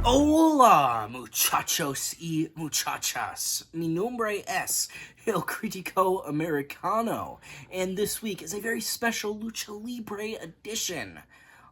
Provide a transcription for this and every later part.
Hola, muchachos y muchachas. Mi nombre es El Critico Americano, and this week is a very special Lucha Libre edition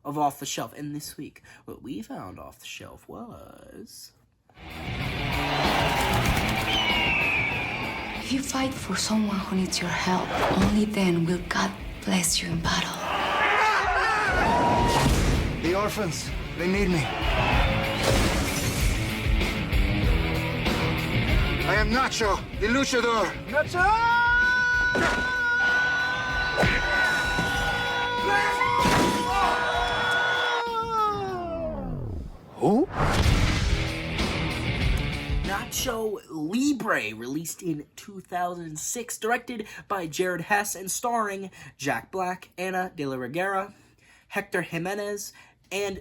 of Off the Shelf. And this week, what we found off the shelf was... If you fight for someone who needs your help, only then will God bless you in battle. The orphans, they need me. I am Nacho, the luchador. Nacho! Who? Nacho Libre, released in 2006, directed by Jared Hess and starring Jack Black, Ana de la Reguera, Héctor Jiménez, and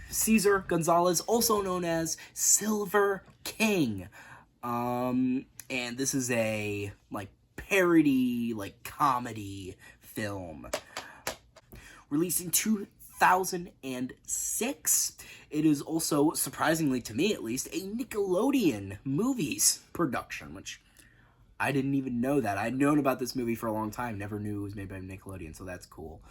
Cesar Gonzalez, also known as Silver King. And this is a, parody, comedy film. Released in 2006. It is also, surprisingly to me at least, a Nickelodeon Movies production, which I didn't even know that. I'd known about this movie for a long time, never knew it was made by Nickelodeon, so that's cool.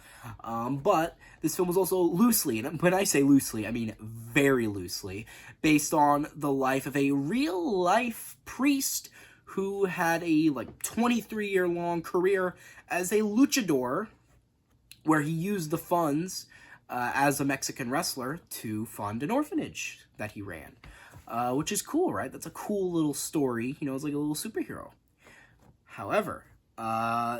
But this film was also loosely, and when I say loosely, I mean very loosely, based on the life of a real-life priest who had a, 23-year-long career as a luchador, where he used the funds as a Mexican wrestler to fund an orphanage that he ran. Which is cool, right? That's a cool little story. It's like a little superhero. However,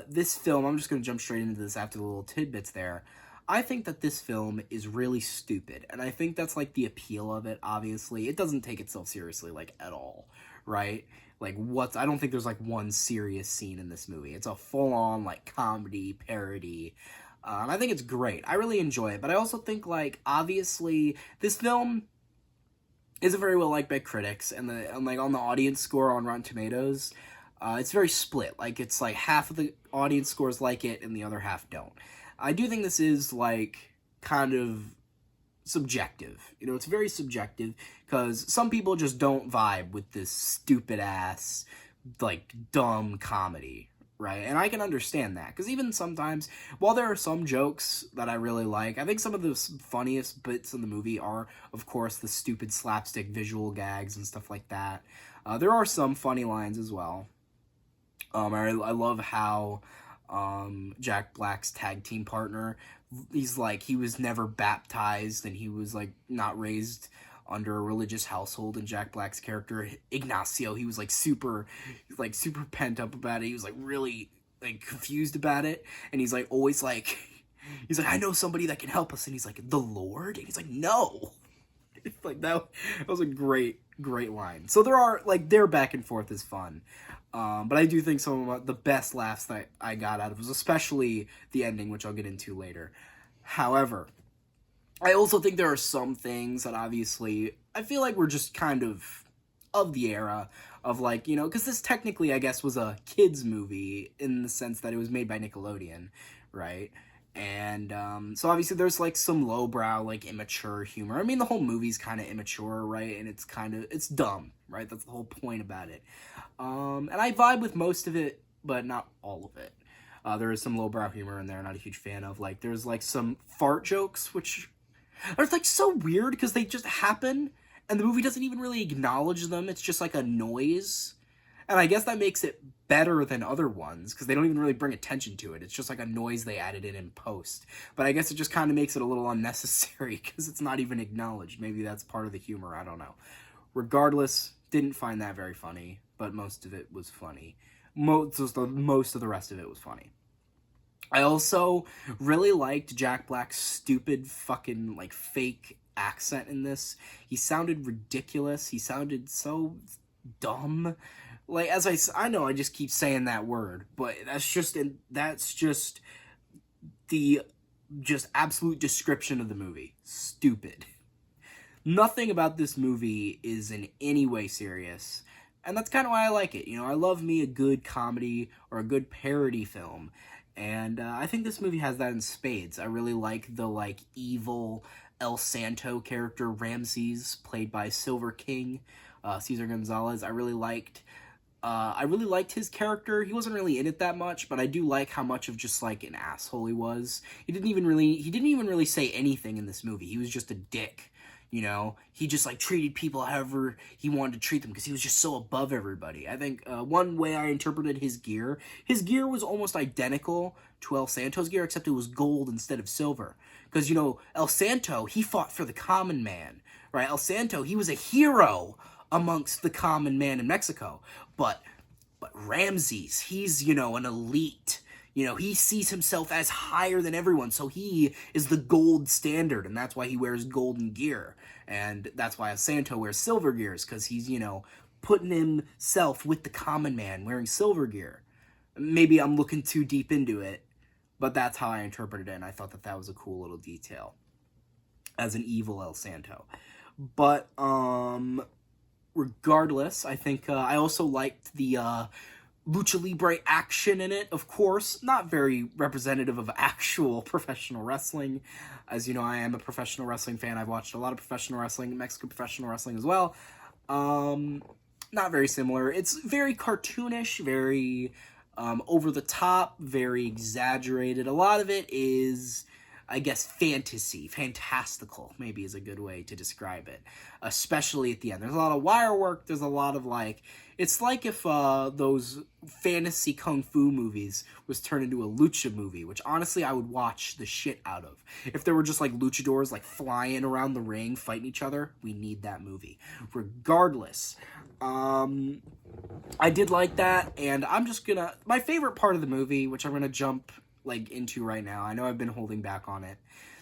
this film, I'm just going to jump straight into this after the little tidbits there. I think that this film is really stupid. And I think that's, the appeal of it, obviously. It doesn't take itself seriously, at all, right? I don't think there's, one serious scene in this movie. It's a full-on, comedy, parody. And I think it's great. I really enjoy it. But I also think, obviously, this film isn't very well liked by critics. And, on the audience score on Rotten Tomatoes, it's very split. It's half of the audience scores like it and the other half don't. I do think this is, kind of subjective. It's very subjective because some people just don't vibe with this stupid-ass, dumb comedy, right? And I can understand that because even sometimes, while there are some jokes that I really like, I think some of the funniest bits in the movie are, of course, the stupid slapstick visual gags and stuff like that. There are some funny lines as well. I love how Jack Black's tag team partner, he was never baptized and he was not raised under a religious household, and Jack Black's character Ignacio, he was super pent up about it. He was really confused about it, and he's always he's I know somebody that can help us, and he's the Lord, and he's no. That was a great line. So there are their back and forth is fun. But I do think some of the best laughs that I got out of it was especially the ending, which I'll get into later. However, I also think there are some things that obviously I feel were just kind of the era of because this technically I guess was a kids movie in the sense that it was made by Nickelodeon, right? And so obviously there's some lowbrow immature humor. I mean, the whole movie's kind of immature, right? And it's dumb, right? That's the whole point about it. And I vibe with most of it, but not all of it. There is some lowbrow humor in there I'm not a huge fan of. There's some fart jokes, which are so weird because they just happen and the movie doesn't even really acknowledge them. It's just a noise. And I guess that makes it better than other ones because they don't even really bring attention to it. It's just a noise they added in post. But I guess it just kind of makes it a little unnecessary because it's not even acknowledged. Maybe that's part of the humor. I don't know. Regardless, didn't find that very funny, but most of it was funny. Most of the rest of it was funny. I also really liked Jack Black's stupid fucking fake accent in this. He sounded ridiculous. He sounded so dumb. I know I just keep saying that word, but that's just the absolute description of the movie. Stupid. Nothing about this movie is in any way serious, and that's kind of why I like it. I love me a good comedy or a good parody film, And I think this movie has that in spades. I really like the, evil El Santo character, Ramses, played by Silver King, Cesar Gonzalez. I really liked his character. He wasn't really in it that much, but I do like how much of just like an asshole he was. He didn't even really say anything in this movie. He was just a dick. You know, he just like treated people however he wanted to treat them because he was just so above everybody. I think one way I interpreted his gear was almost identical to El Santo's gear, except it was gold instead of silver. Because, you know, El Santo, he fought for the common man, right? El Santo, he was a hero amongst the common man in Mexico. But Ramses, he's, you know, an elite. You know, he sees himself as higher than everyone, so he is the gold standard, and that's why he wears golden gear. And that's why Santo wears silver gears, because he's, you know, putting himself with the common man, wearing silver gear. Maybe I'm looking too deep into it, but that's how I interpreted it, and I thought that was a cool little detail as an evil El Santo. But, regardless, I think I also liked the Lucha Libre action in it, of course. Not very representative of actual professional wrestling. As you know, I am a professional wrestling fan. I've watched a lot of professional wrestling, Mexican professional wrestling as well. Not very similar. It's very cartoonish, very over the top, very exaggerated. A lot of it is, I guess, fantastical, maybe is a good way to describe it, especially at the end. There's a lot of wire work, there's a lot of, like, it's like if those fantasy kung fu movies was turned into a lucha movie, which honestly I would watch the shit out of. If there were just, like, luchadors, like, flying around the ring, fighting each other, we need that movie. Regardless, I did like that, and I'm just gonna, my favorite part of the movie, which I'm gonna jump like into right now. I know I've been holding back on it.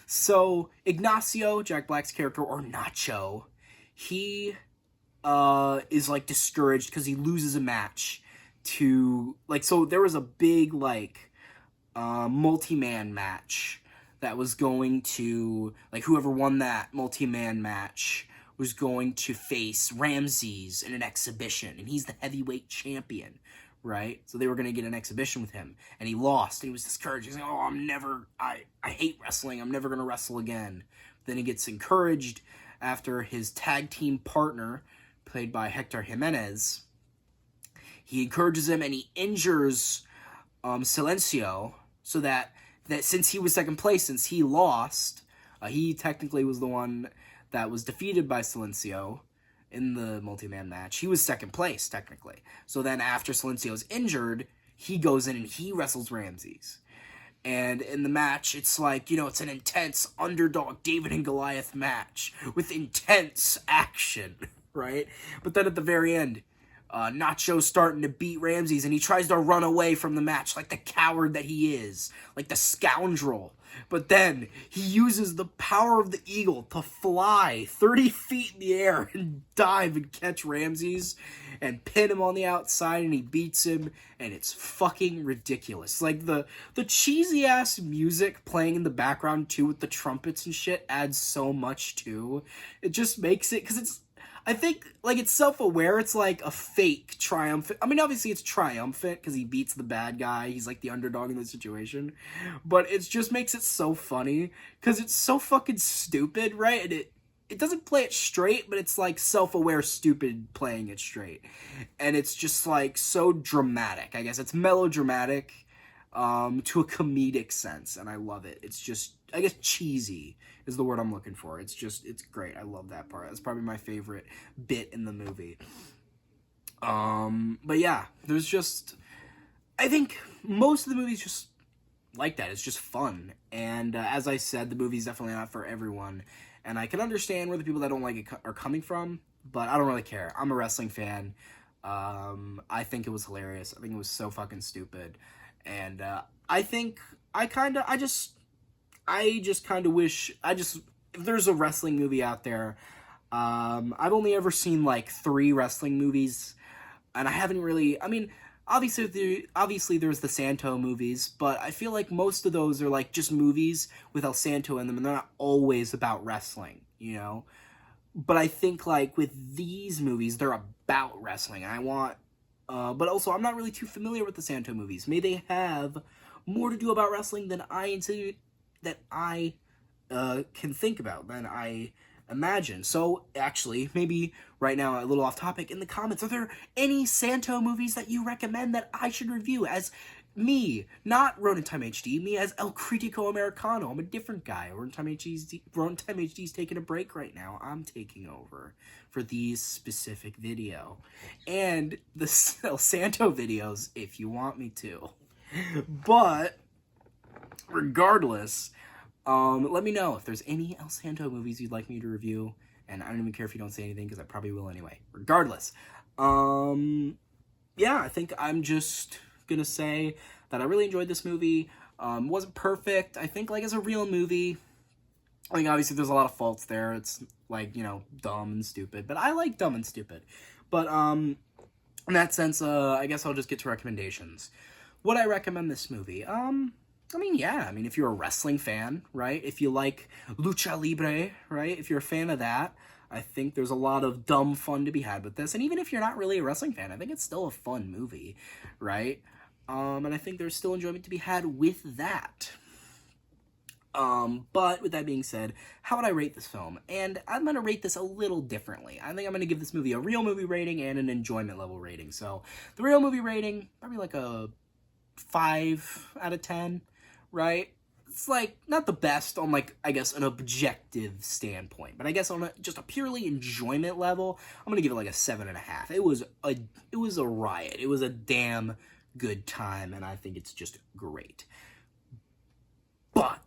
So Ignacio, Jack Black's character, or Nacho, he is like discouraged because he loses a match to, like, so there was a big like multi-man match that was going to, like, whoever won that multi-man match was going to face Ramses in an exhibition, and he's the heavyweight champion, right? So they were going to get an exhibition with him, and he lost, and he was discouraged. He's like, oh, I hate wrestling, I'm never going to wrestle again. Then he gets encouraged after his tag team partner, played by Héctor Jiménez, he encourages him, and he injures Silencio, so that since he was second place, since he lost, he technically was the one that was defeated by Silencio in the multi-man match. He was second place, technically. So then after Silencio's injured, he goes in and he wrestles Ramses. And in the match, it's like, you know, it's an intense underdog David and Goliath match with intense action, right? But then at the very end, Nacho's starting to beat Ramses, and he tries to run away from the match like the coward that he is, like the scoundrel. But then he uses the power of the eagle to fly 30 feet in the air and dive and catch Ramses and pin him on the outside, and he beats him, and it's fucking ridiculous. Like, the cheesy-ass music playing in the background, too, with the trumpets and shit adds so much, too. It just makes it, because it's, I think, like, it's self-aware. It's like a fake triumphant. I mean, obviously it's triumphant because he beats the bad guy. He's like the underdog in the situation. But it just makes it so funny because it's so fucking stupid, right? And it doesn't play it straight, but it's like self-aware stupid playing it straight. And it's just like so dramatic. I guess it's melodramatic to a comedic sense, and I love it. It's just, I guess, cheesy is the word I'm looking for. It's great. I love that part. That's probably my favorite bit in the movie. But yeah, there's just, I think most of the movie's just like that. It's just fun. And as I said, the movie's definitely not for everyone. And I can understand where the people that don't like it are coming from, but I don't really care. I'm a wrestling fan. I think it was hilarious. I think it was so fucking stupid. And I think I just kind of wish, if there's a wrestling movie out there, I've only ever seen like 3 wrestling movies, and I haven't really, I mean, obviously there's the Santo movies, but I feel like most of those are like just movies with El Santo in them, and they're not always about wrestling, you know? But I think like with these movies, they're about wrestling, and I want, but also I'm not really too familiar with the Santo movies. May they have more to do about wrestling than I can think about than I imagine. So, actually, maybe right now, a little off topic, in the comments, are there any Santo movies that you recommend that I should review as me, not Road in Time HD, me as El Critico Americano? I'm a different guy. Road in Time HD's taking a break right now. I'm taking over for these specific video. And the El Santo videos, if you want me to. But, regardless, let me know if there's any El Santo movies you'd like me to review. And I don't even care if you don't say anything, because I probably will anyway. Regardless. Yeah, I think I'm just gonna say that I really enjoyed this movie. Wasn't perfect. I think, like, as a real movie, like, obviously there's a lot of faults there. It's, like, you know, dumb and stupid. But I like dumb and stupid. But, in that sense, I guess I'll just get to recommendations. Would I recommend this movie? I mean, yeah. I mean, if you're a wrestling fan, right? If you like Lucha Libre, right? If you're a fan of that, I think there's a lot of dumb fun to be had with this. And even if you're not really a wrestling fan, I think it's still a fun movie, right? And I think there's still enjoyment to be had with that. But with that being said, how would I rate this film? And I'm going to rate this a little differently. I think I'm going to give this movie a real movie rating and an enjoyment level rating. So the real movie rating, probably like a 5 out of 10, right? It's, like, not the best on, like, I guess, an objective standpoint. But I guess on just a purely enjoyment level, I'm going to give it, like, a 7.5. It was a riot. It was a damn good time, and I think it's just great. But,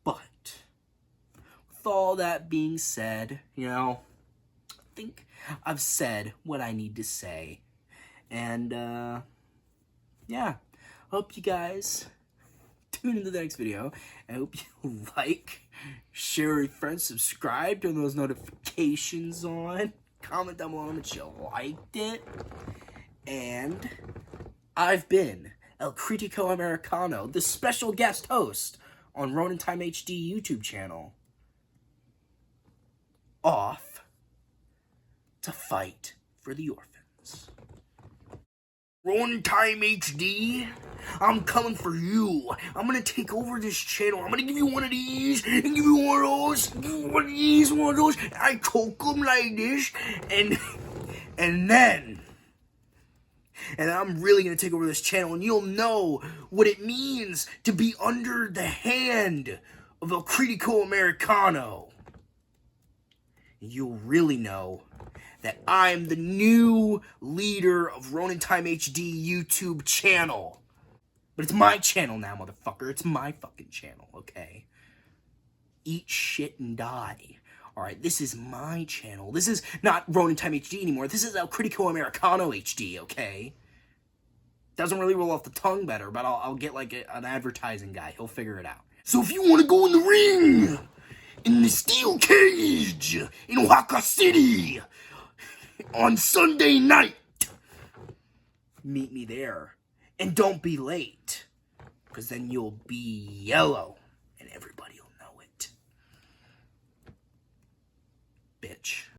with all that being said, you know, I think I've said what I need to say. And, yeah, hope you guys tune into the next video. I hope you like, share with friends, subscribe, turn those notifications on, comment down below that you liked it. And I've been El Critico Americano, the special guest host on Ronin Time HD YouTube channel. Off to fight for the orphans. Ronin Time HD, I'm coming for you. I'm gonna take over this channel. I'm gonna give you one of these, and give you one of those, one of these, one of those. I choke them like this, and then I'm really gonna take over this channel, and you'll know what it means to be under the hand of El Critico Americano. You'll really know that I'm the new leader of Ronin Time HD YouTube channel. But it's my channel now, motherfucker. It's my fucking channel, okay? Eat shit and die. Alright, this is my channel. This is not Ronin Time HD anymore. This is El Critico Americano HD, okay? Doesn't really roll off the tongue better, but I'll get, like, an advertising guy. He'll figure it out. So if you want to go in the ring, in the steel cage, in Oaxaca City, on Sunday night, meet me there. And don't be late, because then you'll be yellow, and everybody will know it. Bitch.